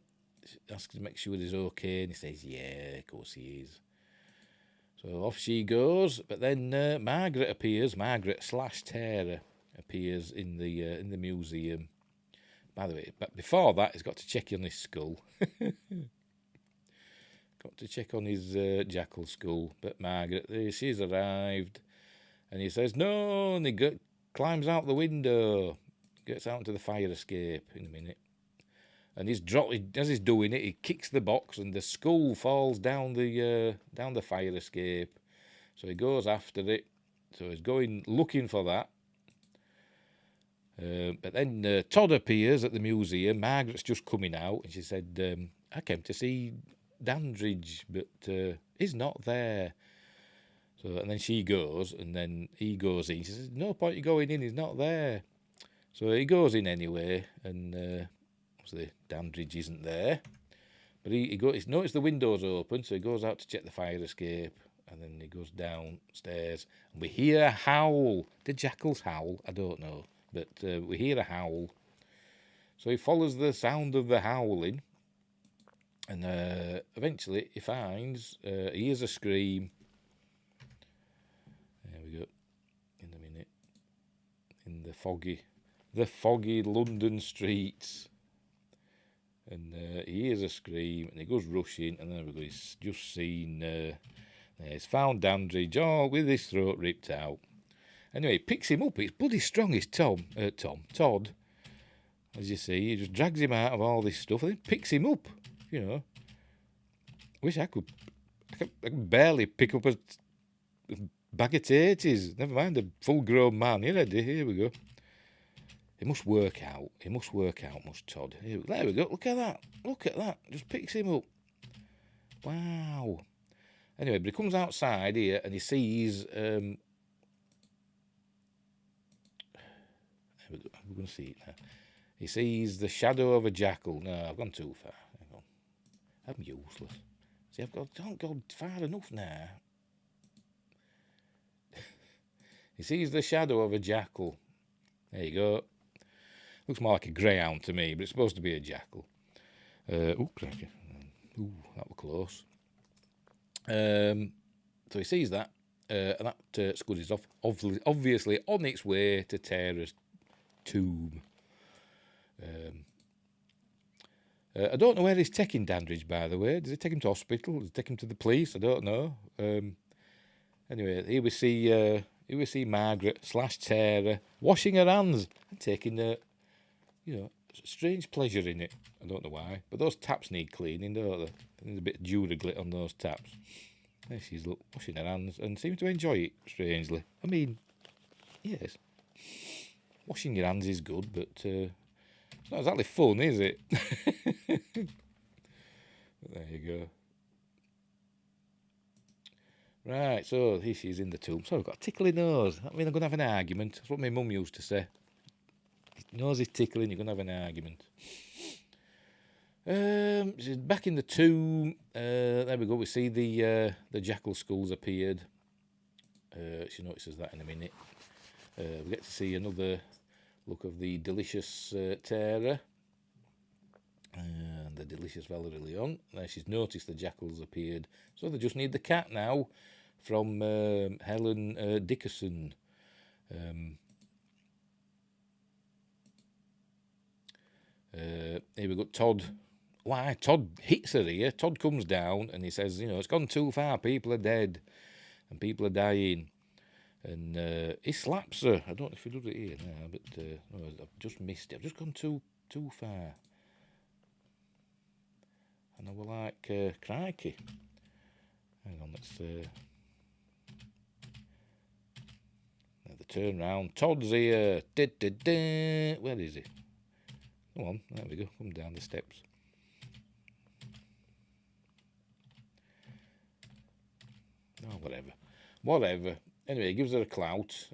asks to make sure he's okay, and he says, "Yeah, of course he is." So off she goes. But then Margaret appears. Margaret / Tara appears in the museum. By the way, but before that, he's got to check on his skull. Got to check on his jackal skull. But Margaret, she's arrived, and he says no, and he climbs out the window, gets out into the fire escape in a minute, and as he's doing it, he kicks the box, and the skull falls down the fire escape. So he goes after it. So he's going looking for that. But then Todd appears at the museum. Margaret's just coming out, and she said, "I came to see Dandridge, but he's not there." So, and then she goes, and then he goes in. She says, "No point you going in, he's not there." So he goes in anyway, and obviously Dandridge isn't there. But he's noticed the window's open, so he goes out to check the fire escape, and then he goes downstairs, and we hear a howl. Did jackals howl? I don't know, but we hear a howl. So he follows the sound of the howling, and eventually he hears a scream. There we go. In a minute. In the foggy London streets. And he hears a scream, and he goes rushing, and then he's just seen... he's found Dandridge, all with his throat ripped out. Anyway, he picks him up. It's bloody strong, is Todd. As you see, he just drags him out of all this stuff and then picks him up, you know. Wish I could barely pick up a bag of tatties. Never mind a full-grown man. You ready? Here we go. He must work out, must Todd. There we go. Look at that. Just picks him up. Wow. Anyway, but he comes outside here and he sees... There we go. We're going to see it now. He sees the shadow of a jackal. No, I've gone too far. Hang on. I'm useless. See, don't go far enough now. He sees the shadow of a jackal. There you go. Looks more like a greyhound to me, but it's supposed to be a jackal. Cracky. Ooh, that was close. So he sees that, and that scud is off, obviously on its way to Tara's tomb. I don't know where he's taking Dandridge, by the way. Does he take him to hospital? Does he take him to the police? I don't know. Anyway, here we see Margaret / Tara washing her hands and taking a, strange pleasure in it. I don't know why, but those taps need cleaning, don't they? There's a bit of Duraglit on those taps. There she's washing her hands and seems to enjoy it, strangely. I mean, yes, washing your hands is good, but it's not exactly fun, is it? There you go. Right, so here she is in the tomb. Sorry, I've got a tickly nose. I mean, I'm going to have an argument. That's what my mum used to say. Nose is tickling, you're going to have an argument. She's back in the tomb. There we go. We see the jackal skulls appeared. She notices that in a minute. We get to see another look of the delicious Tara and the delicious Valerie Leon. There she's noticed the jackals appeared. So they just need the cat now from Helen Dickerson. Here we got Todd. Why? Todd hits her here. Todd comes down and he says, it's gone too far. People are dead and people are dying. And he slaps her. I don't know if he does it here now, but no, I've just missed it. I've just gone too far. And I was like, crikey. Hang on, let's... they turn round. Todd's here. Where is he? Come on, there we go. Come down the steps. Oh, whatever. Anyway, he gives her a clout,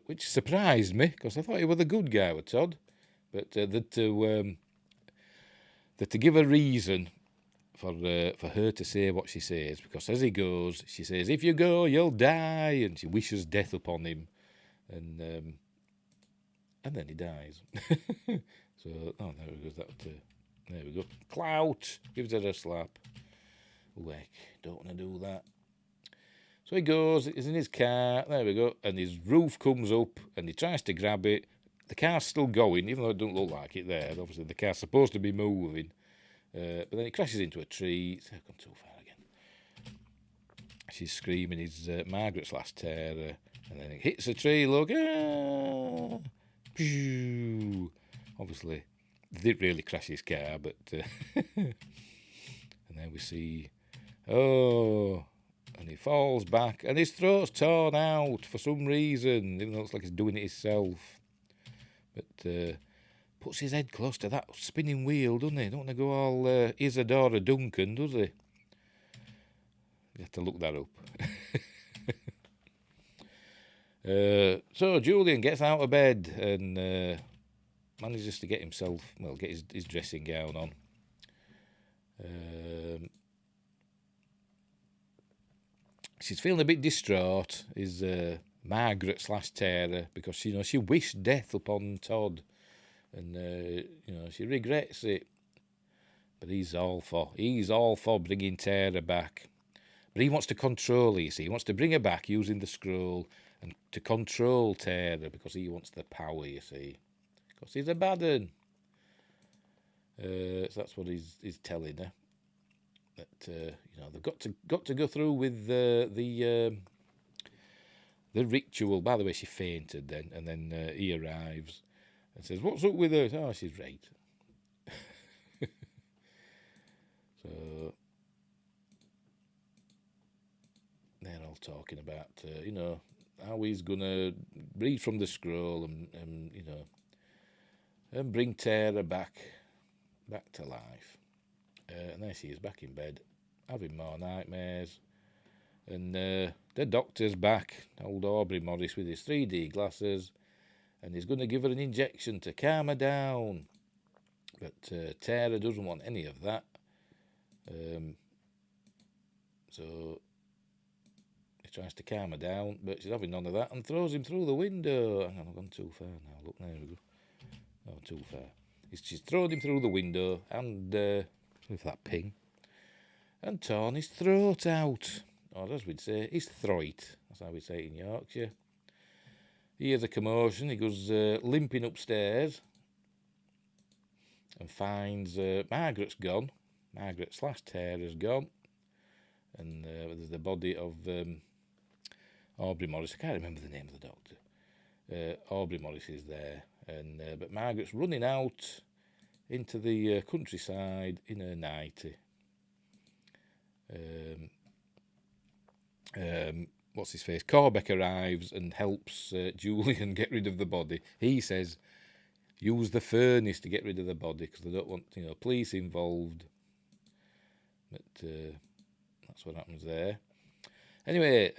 which surprised me, because I thought he was a good guy with Todd. But that to give a reason for her to say what she says, because as he goes, she says, "If you go, you'll die," and she wishes death upon him, and then he dies. So, there we go. There we go. Clout gives her a slap. Oh, heck, don't want to do that. So he goes, he's in his car, there we go, and his roof comes up, and he tries to grab it. The car's still going, even though it doesn't look like it there. Obviously, the car's supposed to be moving. But then it crashes into a tree. I've gone too far again. She's screaming, it's Margaret's last Tara. And then it hits a tree, look. Ah! Obviously, they didn't really crash his car, but... and then we see... Oh... And he falls back, and his throat's torn out for some reason, even though it looks like he's doing it himself. But puts his head close to that spinning wheel, doesn't he? Don't want to go all Isadora Duncan, does he? You have to look that up. So Julian gets out of bed and manages to get his dressing gown on. She's feeling a bit distraught, is Margaret / Tara, because she wished death upon Todd, and she regrets it. But he's all for bringing Tara back. But he wants to control her, you see. He wants to bring her back using the scroll and to control Tara because he wants the power, you see. Because he's a bad un. So that's what he's telling her. That they've got to go through with the ritual. By the way, she fainted then, and then he arrives and says, "What's up with her?" Oh, she's right. So they're all talking about how he's gonna read from the scroll and bring Tara back to life. And there she is, back in bed, having more nightmares. And the doctor's back, old Aubrey Morris with his 3D glasses, and he's going to give her an injection to calm her down. But Tara doesn't want any of that. So he tries to calm her down, but she's having none of that and throws him through the window. Hang on, I've gone too far now. Look, there we go. Oh, too far. She's thrown him through the window and, with that ping, and torn his throat out. Or as we'd say, his throat. That's how we say it in Yorkshire. He hears a commotion. He goes limping upstairs and finds Margaret's gone. Margaret / Tara's gone. And there's the body of Aubrey Morris. I can't remember the name of the doctor. Aubrey Morris is there. And but Margaret's running out into the countryside in her nightie. What's his face? Corbeck arrives and helps Julian get rid of the body. He says, use the furnace to get rid of the body because they don't want police involved. But that's what happens there. Anyway,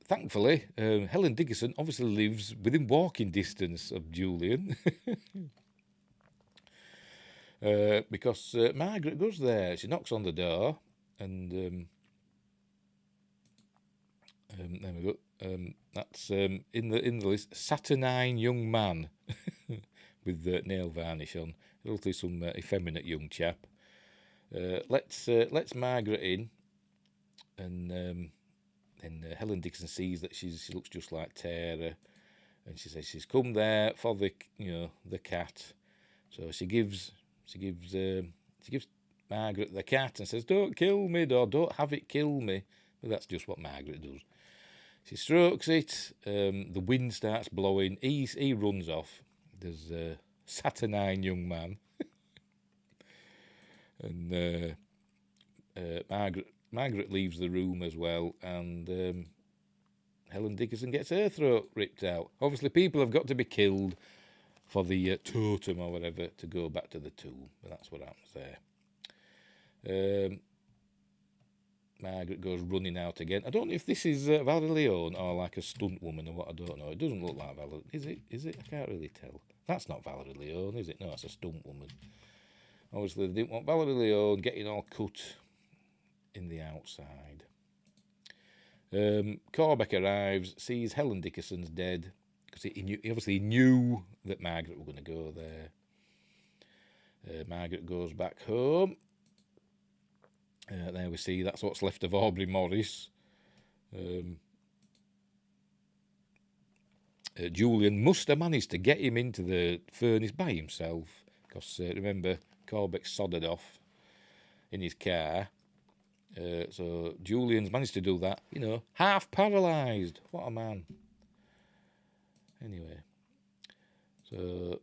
thankfully, Helen Dickinson obviously lives within walking distance of Julian. Because Margaret goes there. She knocks on the door and there we go. That's in the list. Saturnine young man with nail varnish on. Hopefully some effeminate young chap. Let's Margaret in, and then Helen Dixon sees that she looks just like Tara, and she says she's come there for the cat. So she gives Margaret the cat and says, "Don't kill me, or don't have it kill me." But that's just what Margaret does. She strokes it. The wind starts blowing. He runs off. There's a saturnine young man, and Margaret leaves the room as well, and Helen Dickinson gets her throat ripped out. Obviously, people have got to be killed for the totem or whatever to go back to the tomb. But that's what happens there. Margaret goes running out again. I don't know if this is Valerie Leon or like a stunt woman or what. I don't know. It doesn't look like Valerie. Is it? I can't really tell. That's not Valerie Leon, is it? No, it's a stunt woman. Obviously, they didn't want Valerie Leon getting all cut in the outside. Corbeck arrives, sees Helen Dickinson's dead, because he obviously knew that Margaret were going to go there. Margaret goes back home. There we see that's what's left of Aubrey Morris. Julian must have managed to get him into the furnace by himself, because remember, Corbeck sodded off in his car. So Julian's managed to do that, half paralysed. What a man. Anyway, so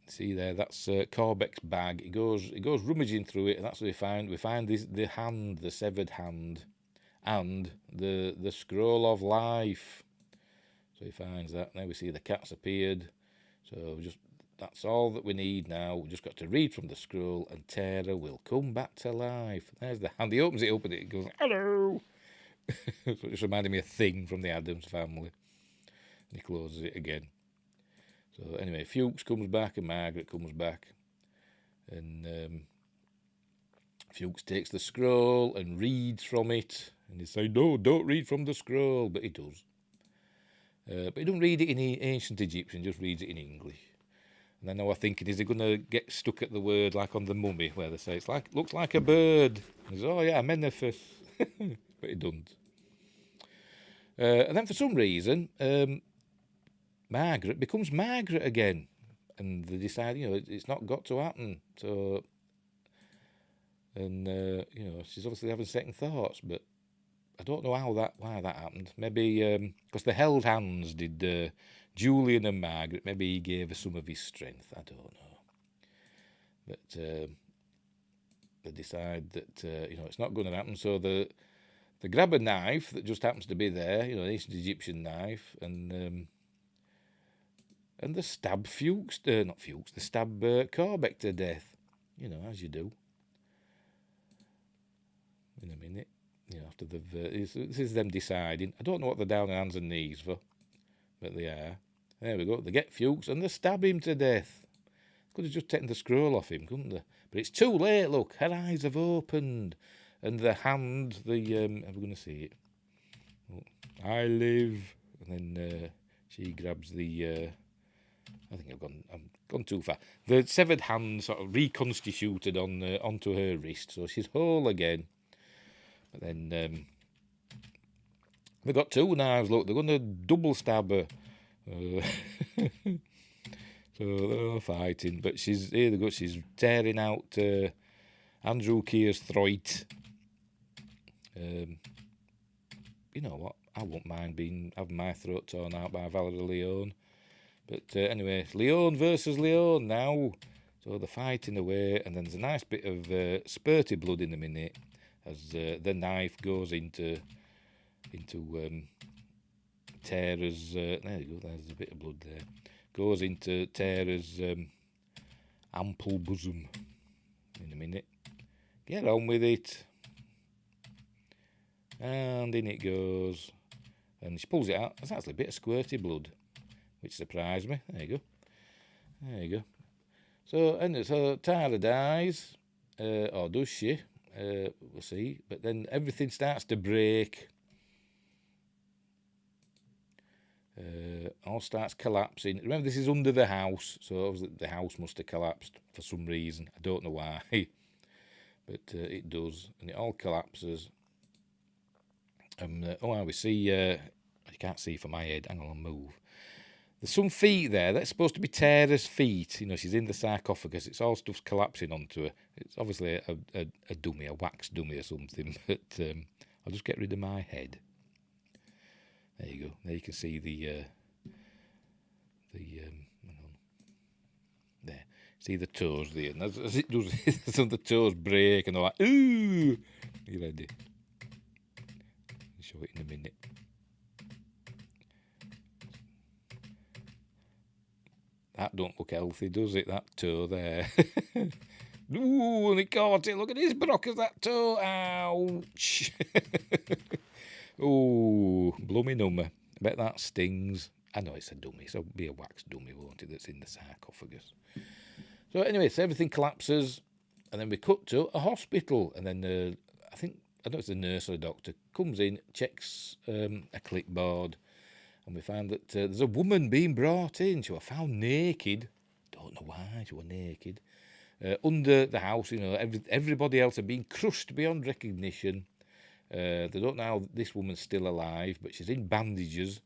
see there, that's Corbeck's bag. He goes rummaging through it, and that's what we find. We find the severed hand, and the scroll of life. So he finds that. Now we see the cat's appeared. So that's all that we need now. We've just got to read from the scroll, and Tara will come back to life. There's the hand. He opens it up, and it goes, "Hello." So it just reminded me of Thing from the Addams Family. And he closes it again. So anyway, Fuchs comes back and Margaret comes back, and Fuchs takes the scroll and reads from it, and he says, "No, don't read from the scroll," but he does. But he doesn't read it in ancient Egyptian, just reads it in English. And then I was thinking, is he going to get stuck at the word like on the Mummy, where they say looks like a bird? And he says, "Oh yeah, Amenephis," but he doesn't. And then for some reason, Margaret becomes Margaret again. and they decide, it's not got to happen. So, and she's obviously having second thoughts, but I don't know why that happened. Maybe because they held hands, did Julian and Margaret. Maybe he gave her some of his strength. I don't know, but they decide that it's not going to happen. So they grab a knife that just happens to be there, an ancient Egyptian knife, and they stab they stab Corbeck to death, as you do. In a minute, after they've, this is them deciding. I don't know what they're down on hands and knees for, but they are. There we go. They get Fuchs and they stab him to death. Could have just taken the scroll off him, couldn't they? But it's too late. Look, her eyes have opened, and the hand, are we going to see it? Oh, I live, and then she grabs the. I think I've gone too far. The severed hand sort of reconstituted onto her wrist, so she's whole again. But then they've got two knives. Look, they're going to double stab her. So they're all fighting, but here they go. She's tearing out Andrew Keir's throat. You know what? I won't mind having my throat torn out by Valerie Leon. But anyway, it's Leon versus Leon now. So they're fighting away, and then there's a nice bit of spurty blood in a minute as the knife goes into Tara's. There you go. There's a bit of blood there. Goes into Tara's ample bosom in a minute. Get on with it. And in it goes. And she pulls it out. There's actually a bit of squirty blood, which surprised me. There you go. So Tara dies. Or does she? We'll see. But then everything starts to break. All starts collapsing. Remember, this is under the house, so obviously the house must have collapsed for some reason. I don't know why, but it does, and it all collapses. We see. You can't see from my head. Hang on, I'll move. There's some feet there. That's supposed to be Tara's feet. She's in the sarcophagus. It's all stuff's collapsing onto her. It's obviously a dummy, a wax dummy or something. But I'll just get rid of my head. There you go. There you can see there. See the toes there. And as it does, some of the toes break and they're like, ooh! You ready? I'll show it in a minute. That don't look healthy, does it? That toe there. Ooh, and it caught it. Look at his brockers, that toe. Ouch. Oh, blummy number. I bet that stings. I know it's a dummy, so it'll be a wax dummy, won't it, that's in the sarcophagus. So anyway, so everything collapses, and then we cut to a hospital, and then I don't know if it's a nurse or a doctor, comes in, checks a clipboard, and we find that there's a woman being brought in. She was found naked. Don't know why she was naked. Under the house, everybody else had been crushed beyond recognition. They don't know how this woman's still alive, but she's in bandages.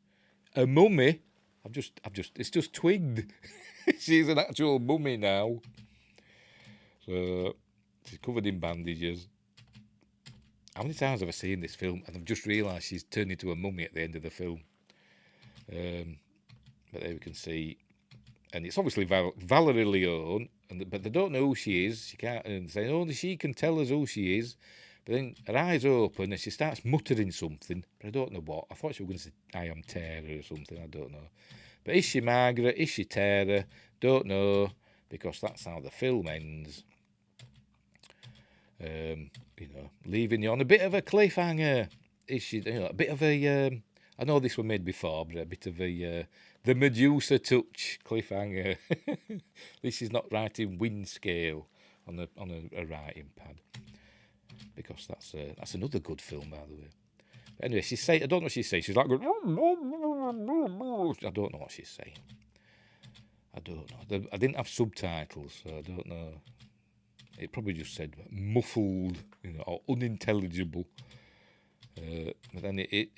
A mummy. It's just twigged. She's an actual mummy now. So she's covered in bandages. How many times have I seen this film and I've just realised she's turned into a mummy at the end of the film? But there we can see, and it's obviously Valerie Leon, but they don't know who she is. She can't, and say only she can tell us who she is. But then her eyes open and she starts muttering something, but I don't know what. I thought she was going to say, I am Tara or something, I don't know. But is she Margaret? Is she Tara? Don't know, because that's how the film ends. Leaving you on a bit of a cliffhanger. Is she, a bit of a, I know this was made before, but a bit of a, the Medusa touch cliffhanger. This is not writing wind scale on a writing pad. Because that's another good film, by the way. But anyway, I don't know what she's saying. She's like going, I don't know what she's saying. I don't know. I didn't have subtitles, so I don't know. It probably just said muffled, or unintelligible. But then we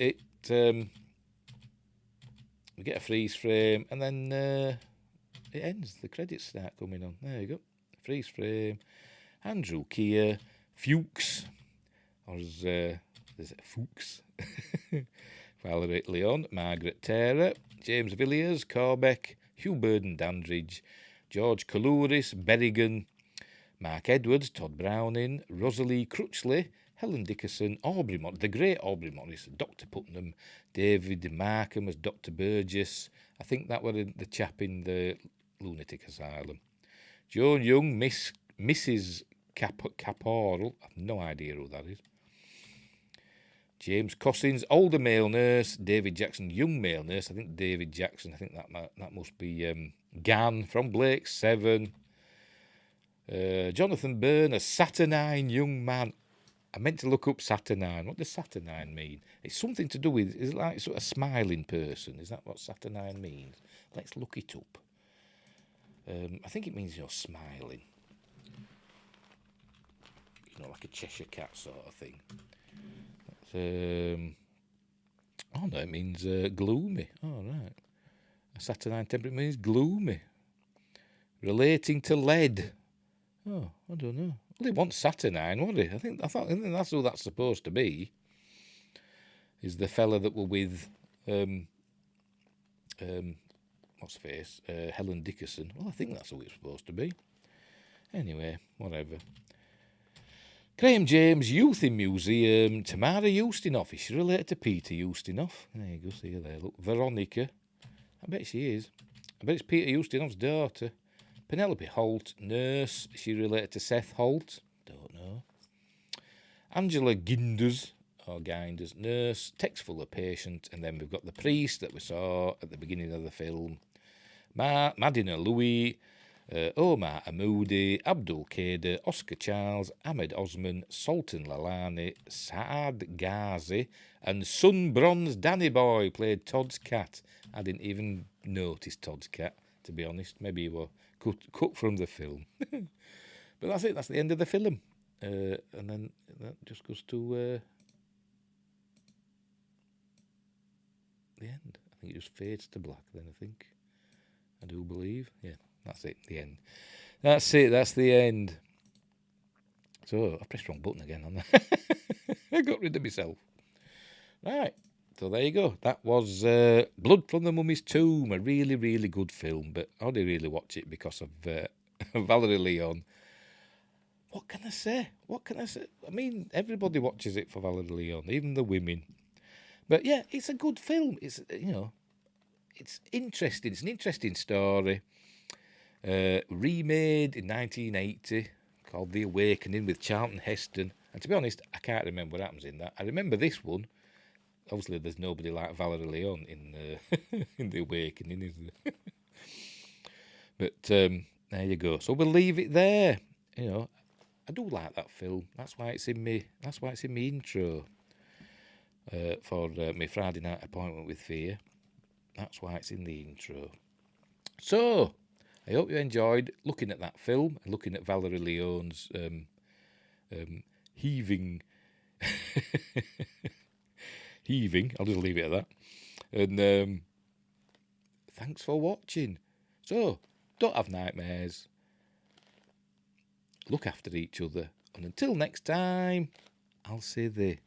get a freeze frame, and then it ends. The credits start coming on. There you go. Freeze frame. Andrew Keir, Fuchs, or there's Fuchs. Valerie Leon, Margaret Taylor, James Villiers, Corbeck, Hugh Burden-Dandridge, George Kalouris, Berrigan, Mark Edwards, Todd Browning, Rosalie Crutchley, Helen Dickerson, Aubrey Morris, the great Aubrey Morris, Dr. Putnam, David Markham as Dr. Burgess. I think that was the chap in the lunatic asylum. Joan Young, Mrs. Caporal. I've no idea who that is. James Cossins, older male nurse. David Jackson, young male nurse. I think David Jackson. I think that must be Gan from Blake 7. Jonathan Byrne, a saturnine young man. I meant to look up saturnine. What does saturnine mean? It's something to do with, is it like sort of smiling person? Is that what saturnine means? Let's look it up. I think it means you're smiling. You know, like a Cheshire cat sort of thing. Oh no, it means gloomy. Oh right. A saturnine temperament means gloomy. Relating to lead. Oh, I don't know. Well, it wants saturnine, wasn't it? I think that's who that's supposed to be. Is the fella that were with what's her face? Helen Dickerson. Well, I think that's who it's supposed to be. Anyway, whatever. Graham James, Youth in Museum. Tamara Ustinoff. Is she related to Peter Ustinoff? There you go, see her there. Look, Veronica. I bet she is. I bet it's Peter Ustinoff's daughter. Penelope Holt, nurse. Is she related to Seth Holt? Don't know. Angela Ginders, or Ginders, nurse. Text full of patient. And then we've got the priest that we saw at the beginning of the film. Madina Louis. Omar Amoudi, Abdul Kader, Oscar Charles, Ahmed Osman, Sultan Lalani, Saad Ghazi, and Sun Bronze Danny Boy played Todd's cat. I didn't even notice Todd's cat, to be honest. Maybe he was cut from the film. But that's it. That's the end of the film. And then that just goes to the end. I think it just fades to black then, I think. I do believe. Yeah. That's it, the end. That's it, that's the end. So, I pressed the wrong button again, haven't I? I got rid of myself. Right, so there you go. That was Blood from the Mummy's Tomb, a really, really good film, but I only really watch it because of Valerie Leon. What can I say? I mean, everybody watches it for Valerie Leon, even the women. But yeah, it's a good film. It's, it's interesting. It's an interesting story. Remade in 1980, called The Awakening with Charlton Heston. And to be honest, I can't remember what happens in that. I remember this one. Obviously, there's nobody like Valerie Leon in in The Awakening, is there? But there you go. So we'll leave it there. I do like that film. That's why it's in me. That's why it's in my intro for my Friday night appointment with Fear. That's why it's in the intro. So, I hope you enjoyed looking at that film and looking at Valerie Leon's heaving, I'll just leave it at that. And thanks for watching. So, don't have nightmares. Look after each other. And until next time, I'll say this.